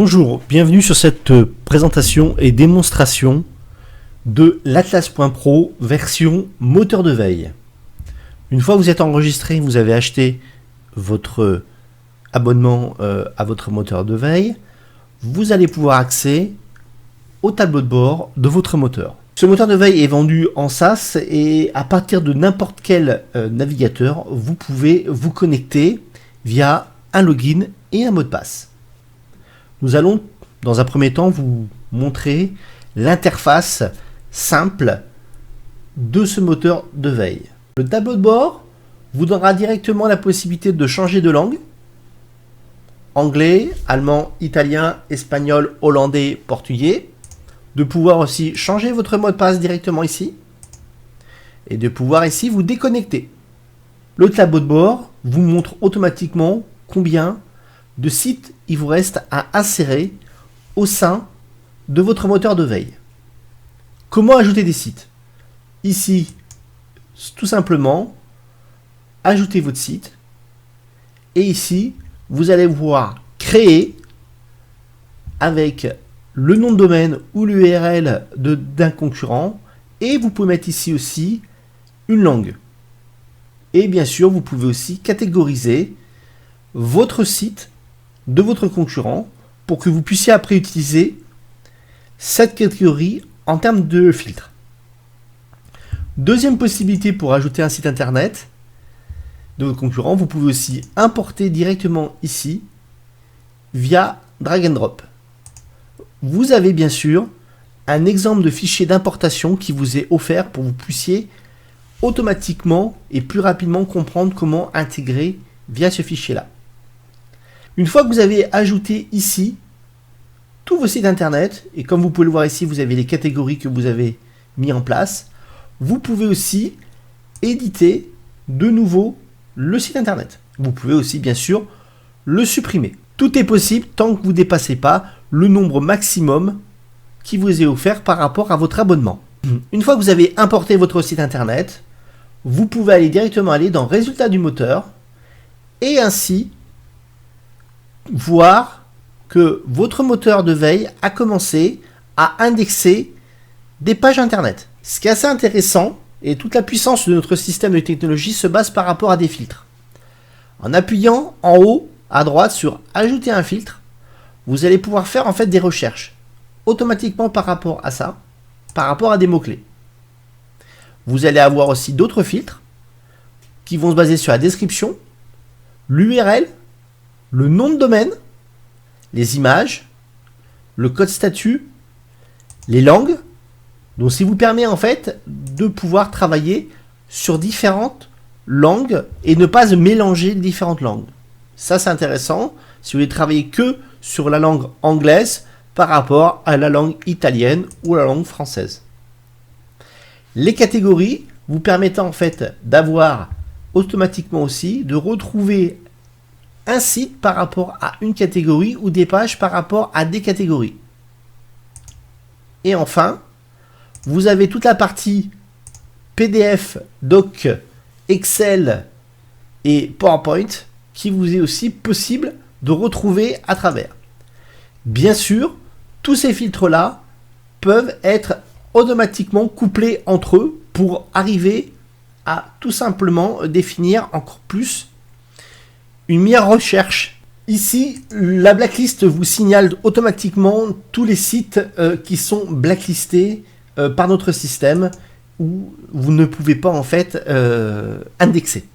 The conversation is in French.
Bonjour, bienvenue sur cette présentation et démonstration de l'Atlas.Pro version moteur de veille. Une fois que vous êtes enregistré, vous avez acheté votre abonnement à votre moteur de veille, vous allez pouvoir accéder au tableau de bord de votre moteur. Ce moteur de veille est vendu en SaaS et à partir de n'importe quel navigateur, vous pouvez vous connecter via un login et un mot de passe. Nous allons, dans un premier temps, vous montrer l'interface simple de ce moteur de veille. Le tableau de bord vous donnera directement la possibilité de changer de langue. Anglais, allemand, italien, espagnol, hollandais, portugais. De pouvoir aussi changer votre mot de passe directement ici. Et de pouvoir ici vous déconnecter. Le tableau de bord vous montre automatiquement combien de sites il vous reste à insérer au sein de votre moteur de veille. Comment ajouter des sites? Ici, tout simplement, ajoutez votre site. Et ici, vous allez pouvoir créer avec le nom de domaine ou l'URL d'un concurrent. Et vous pouvez mettre ici aussi une langue. Et bien sûr, vous pouvez aussi catégoriser votre site de votre concurrent pour que vous puissiez après utiliser cette catégorie en termes de filtre. Deuxième possibilité pour ajouter un site internet de votre concurrent, vous pouvez aussi importer directement ici via drag and drop. Vous avez bien sûr un exemple de fichier d'importation qui vous est offert pour que vous puissiez automatiquement et plus rapidement comprendre comment intégrer via ce fichier là. Une fois que vous avez ajouté ici tous vos sites internet, et comme vous pouvez le voir ici, vous avez les catégories que vous avez mis en place, vous pouvez aussi éditer de nouveau le site internet. Vous pouvez aussi bien sûr le supprimer. Tout est possible tant que vous ne dépassez pas le nombre maximum qui vous est offert par rapport à votre abonnement. Une fois que vous avez importé votre site internet, vous pouvez aller directement dans Résultats du moteur et ainsi voir que votre moteur de veille a commencé à indexer des pages internet. Ce qui est assez intéressant, et toute la puissance de notre système de technologie se base par rapport à des filtres. En appuyant en haut à droite sur ajouter un filtre, vous allez pouvoir faire en fait des recherches automatiquement par rapport à ça, par rapport à des mots-clés. Vous allez avoir aussi d'autres filtres qui vont se baser sur la description, l'URL, le nom de domaine, les images, le code statut, les langues. Donc, ce qui vous permet en fait de pouvoir travailler sur différentes langues et ne pas mélanger différentes langues. Ça, c'est intéressant si vous voulez travailler que sur la langue anglaise par rapport à la langue italienne ou la langue française. Les catégories vous permettant en fait d'avoir automatiquement aussi de retrouver un site par rapport à une catégorie ou des pages par rapport à des catégories. Et enfin, vous avez toute la partie PDF, Doc, Excel et PowerPoint qui vous est aussi possible de retrouver à travers. Bien sûr, tous ces filtres-là peuvent être automatiquement couplés entre eux pour arriver à tout simplement définir encore plus une meilleure recherche. Ici, la blacklist vous signale automatiquement tous les sites qui sont blacklistés par notre système où vous ne pouvez pas en fait indexer.